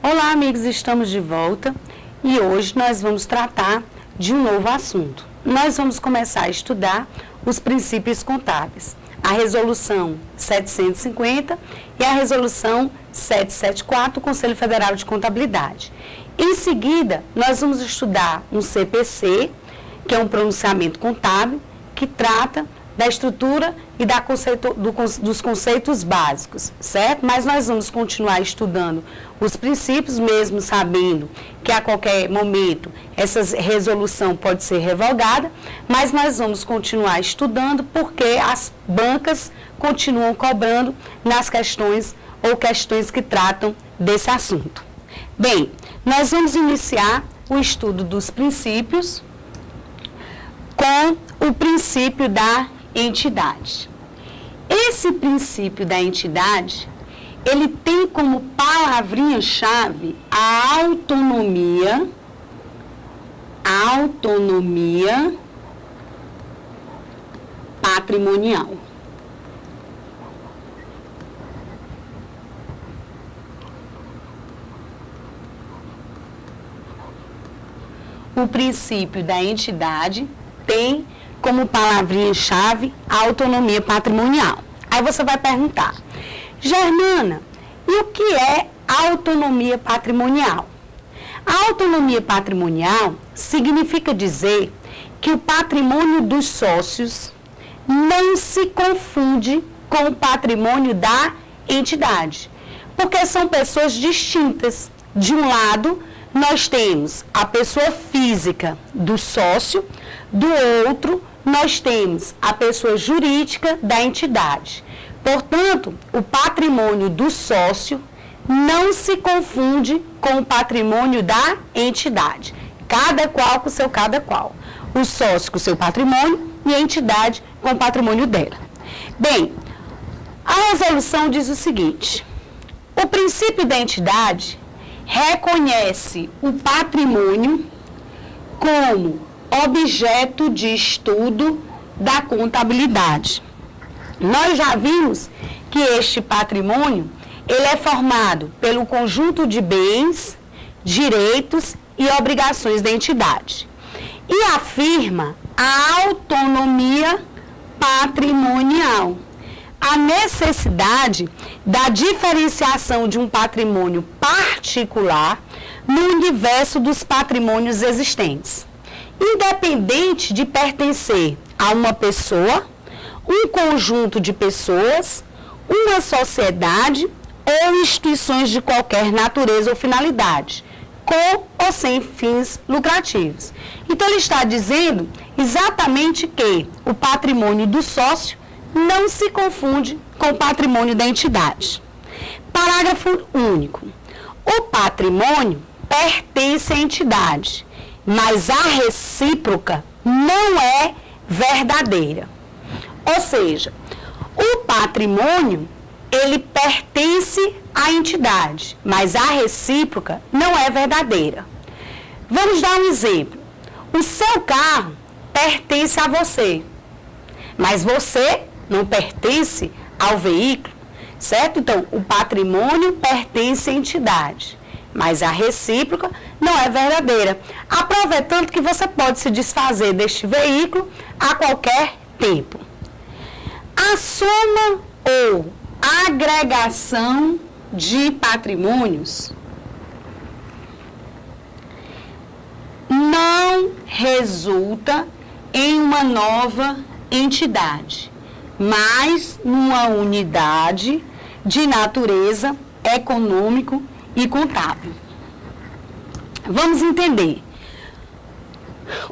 Olá, amigos, estamos de volta e hoje nós vamos tratar de um novo assunto. Nós vamos começar a estudar os princípios contábeis, a resolução 750 e a resolução 774 do Conselho Federal de Contabilidade. Em seguida, nós vamos estudar um CPC, que é um pronunciamento contábil, que trata da estrutura e dos conceitos básicos, certo? Mas nós vamos continuar estudando os princípios, mesmo sabendo que a qualquer momento essa resolução pode ser revogada, mas nós vamos continuar estudando porque as bancas continuam cobrando nas questões ou questões que tratam desse assunto. Bem, nós vamos iniciar o estudo dos princípios com o princípio da entidade. Esse princípio da entidade, ele tem como palavrinha-chave a autonomia patrimonial. O princípio da entidade tem como palavrinha-chave a autonomia patrimonial. Aí você vai perguntar, Germana, e o que é autonomia patrimonial? A autonomia patrimonial significa dizer que o patrimônio dos sócios não se confunde com o patrimônio da entidade, porque são pessoas distintas. De um lado, nós temos a pessoa física do sócio, do outro, nós temos a pessoa jurídica da entidade. Portanto, o patrimônio do sócio não se confunde com o patrimônio da entidade. Cada qual com o seu cada qual. O sócio com o seu patrimônio e a entidade com o patrimônio dela. Bem, a resolução diz o seguinte: o princípio da entidade reconhece o patrimônio como objeto de estudo da contabilidade. Nós já vimos que este patrimônio, ele é formado pelo conjunto de bens, direitos e obrigações da entidade. E afirma a autonomia patrimonial, a necessidade da diferenciação de um patrimônio particular no universo dos patrimônios existentes, independente de pertencer a uma pessoa, um conjunto de pessoas, uma sociedade ou instituições de qualquer natureza ou finalidade, com ou sem fins lucrativos. Então, ele está dizendo exatamente que o patrimônio do sócio não se confunde com o patrimônio da entidade. Parágrafo único. O patrimônio pertence à entidade, mas a recíproca não é verdadeira. Ou seja, o patrimônio, ele pertence à entidade, mas a recíproca não é verdadeira. Vamos dar um exemplo. O seu carro pertence a você, mas você não pertence ao veículo, certo? Então, o patrimônio pertence à entidade, mas a recíproca não é verdadeira. Aproveitando que você pode se desfazer deste veículo a qualquer tempo. A soma ou agregação de patrimônios não resulta em uma nova entidade, mas numa unidade de natureza econômico e contábil. Vamos entender.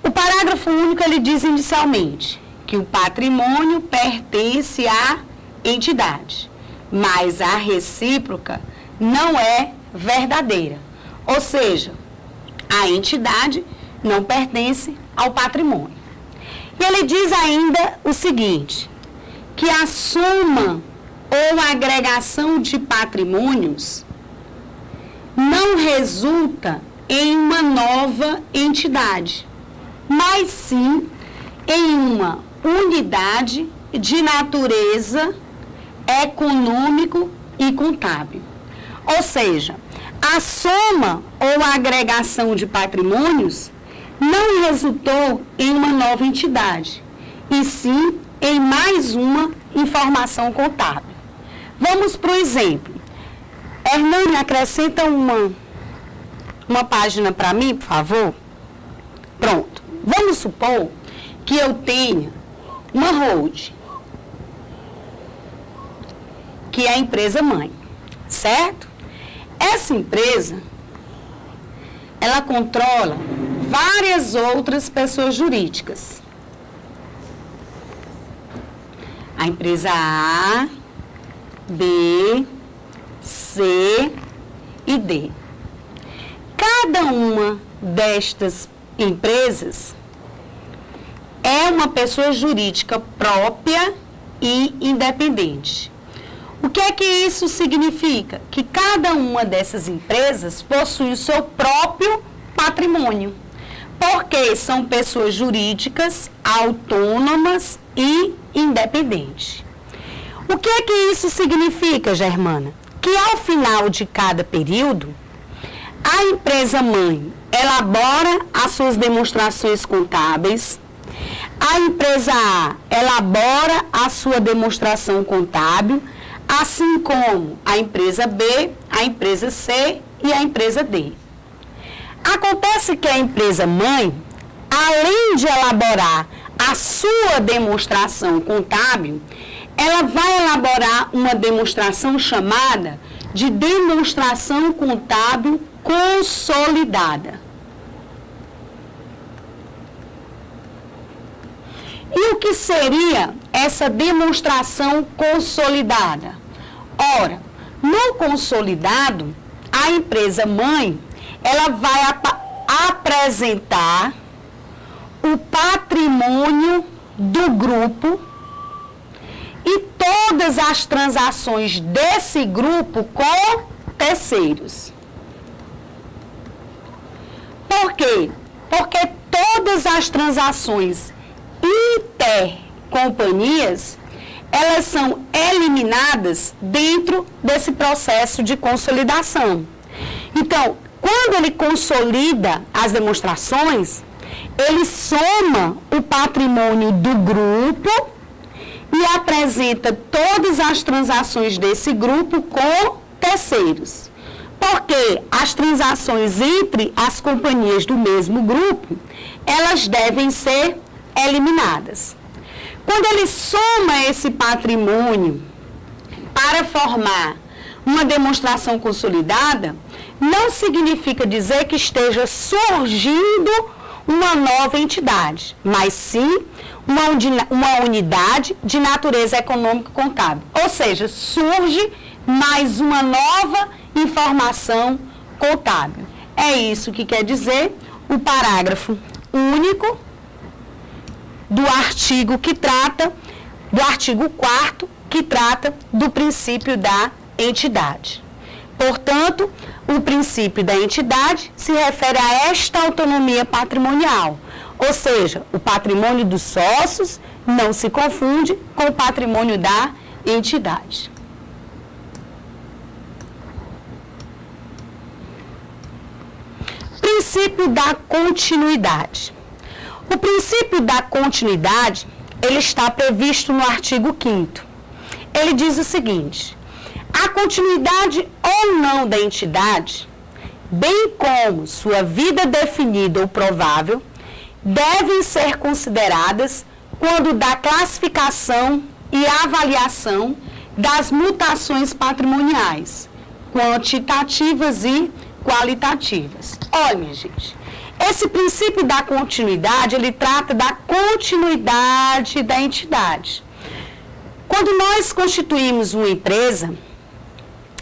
O parágrafo único, ele diz inicialmente que o patrimônio pertence à entidade, mas a recíproca não é verdadeira. Ou seja, a entidade não pertence ao patrimônio. E ele diz ainda o seguinte, que a soma ou agregação de patrimônios não resulta em uma nova entidade, mas sim em uma unidade de natureza econômico e contábil. Ou seja, A soma ou a agregação de patrimônios não resultou em uma nova entidade, e sim em mais uma informação contábil. Vamos para o exemplo. Hernani, acrescenta uma página para mim, por favor. Pronto. Vamos supor que eu tenha uma holding, que é a empresa mãe, certo? Essa empresa, ela controla várias outras pessoas jurídicas. A empresa A, B, C e D. Cada uma destas empresas é uma pessoa jurídica própria e independente. O que é que isso significa? Que cada uma dessas empresas possui o seu próprio patrimônio, porque são pessoas jurídicas autônomas e independentes. O que é que isso significa, Germana? Que ao final de cada período, a empresa mãe elabora as suas demonstrações contábeis, a empresa A elabora a sua demonstração contábil, assim como a empresa B, a empresa C e a empresa D. Acontece que a empresa mãe, além de elaborar a sua demonstração contábil, ela vai elaborar uma demonstração chamada de demonstração contábil consolidada. E o que seria essa demonstração consolidada? Ora, no consolidado, a empresa mãe, ela vai apresentar o patrimônio do grupo e todas as transações desse grupo com terceiros. Por quê? Porque todas as transações intercompanhias, elas são eliminadas dentro desse processo de consolidação. Então, quando ele consolida as demonstrações, ele soma o patrimônio do grupo e apresenta todas as transações desse grupo com terceiros. Porque as transações entre as companhias do mesmo grupo, elas devem ser eliminadas. Quando ele soma esse patrimônio para formar uma demonstração consolidada, não significa dizer que esteja surgindo uma nova entidade, mas sim uma unidade de natureza econômico-contábil. Ou seja, surge mais uma nova informação contábil. É isso que quer dizer o parágrafo único do artigo que trata, do artigo 4º, que trata do princípio da entidade. Portanto, o princípio da entidade se refere a esta autonomia patrimonial, ou seja, o patrimônio dos sócios não se confunde com o patrimônio da entidade. Princípio da continuidade. O princípio da continuidade, ele está previsto no artigo 5º. Ele diz o seguinte: a continuidade ou não da entidade, bem como sua vida definida ou provável, devem ser consideradas quando da classificação e avaliação das mutações patrimoniais, quantitativas e qualitativas. Olha, minha gente, esse princípio da continuidade, ele trata da continuidade da entidade. Quando nós constituímos uma empresa,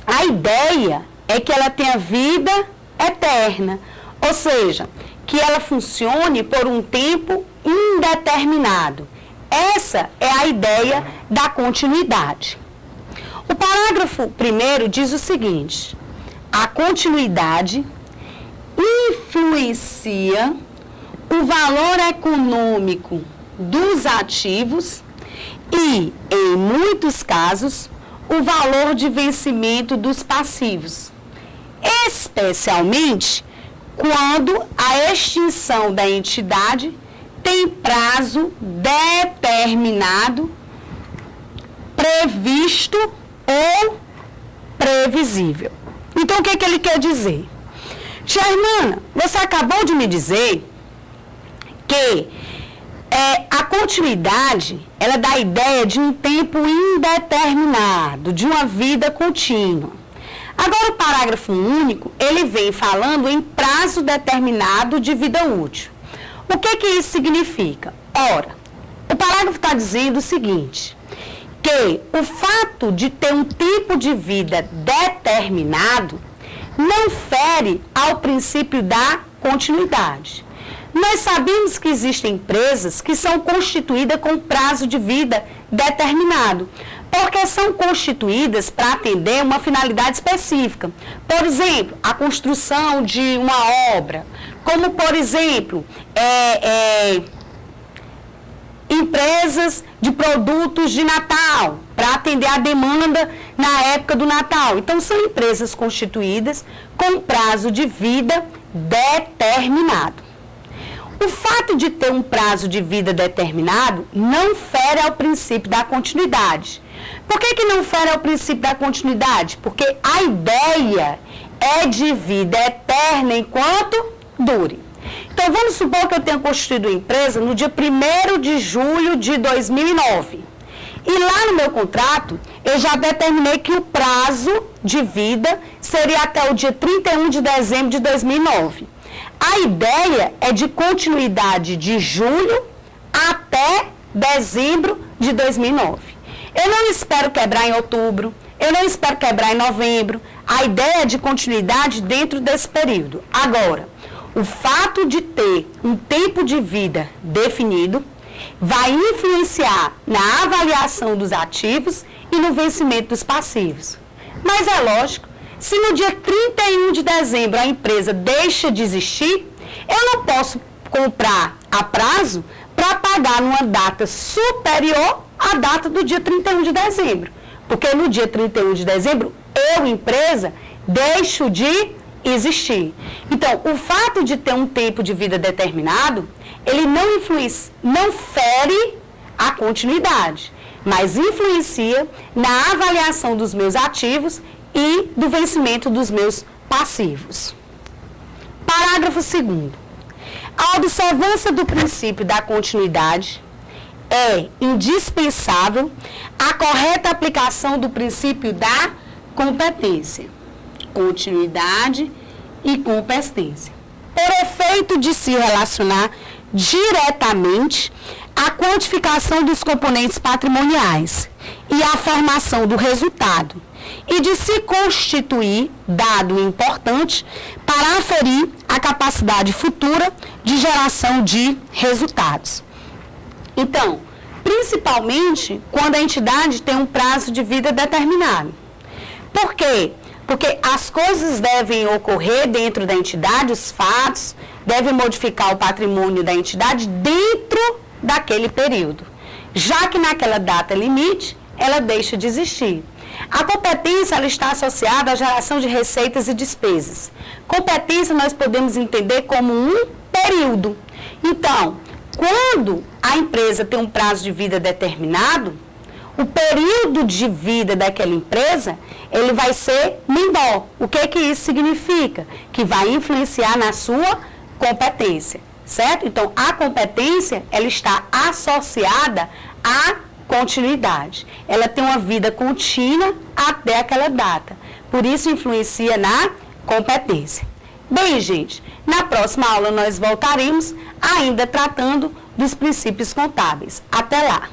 a ideia é que ela tenha vida eterna, ou seja, que ela funcione por um tempo indeterminado. Essa é a ideia da continuidade. O parágrafo 1º diz o seguinte: a continuidade influencia o valor econômico dos ativos e, em muitos casos, o valor de vencimento dos passivos. especialmente quando a extinção da entidade tem prazo determinado, previsto ou previsível. Então, o que ele quer dizer? Germana, você acabou de me dizer que a continuidade, ela dá a ideia de um tempo indeterminado, de uma vida contínua. Agora, o parágrafo único, ele vem falando em prazo determinado de vida útil. O que isso significa? Ora, o parágrafo está dizendo o seguinte, que o fato de ter um tempo de vida determinado não fere ao princípio da continuidade. Nós sabemos que existem empresas que são constituídas com prazo de vida determinado, porque são constituídas para atender uma finalidade específica. Por exemplo, a construção de uma obra, como, por exemplo, empresas de produtos de Natal, para atender a demanda na época do Natal. Então, são empresas constituídas com prazo de vida determinado. O fato de ter um prazo de vida determinado não fere ao princípio da continuidade. Por que não fere ao princípio da continuidade? Porque a ideia é de vida eterna enquanto dure. Então, vamos supor que eu tenha constituído uma empresa no dia 1º de julho de 2009. E lá no meu contrato, eu já determinei que o prazo de vida seria até o dia 31 de dezembro de 2009. A ideia é de continuidade de julho até dezembro de 2009. Eu não espero quebrar em outubro, eu não espero quebrar em novembro. A ideia é de continuidade dentro desse período. Agora, o fato de ter um tempo de vida definido vai influenciar na avaliação dos ativos e no vencimento dos passivos. Mas é lógico, se no dia 31 de dezembro a empresa deixa de existir, eu não posso comprar a prazo para pagar numa data superior à data do dia 31 de dezembro. Porque no dia 31 de dezembro, eu, empresa, deixo de existir. Então, o fato de ter um tempo de vida determinado, ele não fere a continuidade, mas influencia na avaliação dos meus ativos e do vencimento dos meus passivos. Parágrafo 2º. A observância do princípio da continuidade é indispensável à correta aplicação do princípio da competência. Continuidade e competência. Por efeito de se relacionar diretamente à quantificação dos componentes patrimoniais e à formação do resultado, e de se constituir dado importante para aferir a capacidade futura de geração de resultados. Então, principalmente quando a entidade tem um prazo de vida determinado. Por quê? Porque as coisas devem ocorrer dentro da entidade, os fatos devem modificar o patrimônio da entidade dentro daquele período. Já que naquela data limite, ela deixa de existir. A competência ela está associada à geração de receitas e despesas. Competência nós podemos entender como um período. Então, quando a empresa tem um prazo de vida determinado, o período de vida daquela empresa, ele vai ser menor. O que isso significa? Que vai influenciar na sua competência, certo? Então, a competência, ela está associada à continuidade. Ela tem uma vida contínua até aquela data. Por isso, influencia na competência. Bem, gente, na próxima aula nós voltaremos ainda tratando dos princípios contábeis. Até lá!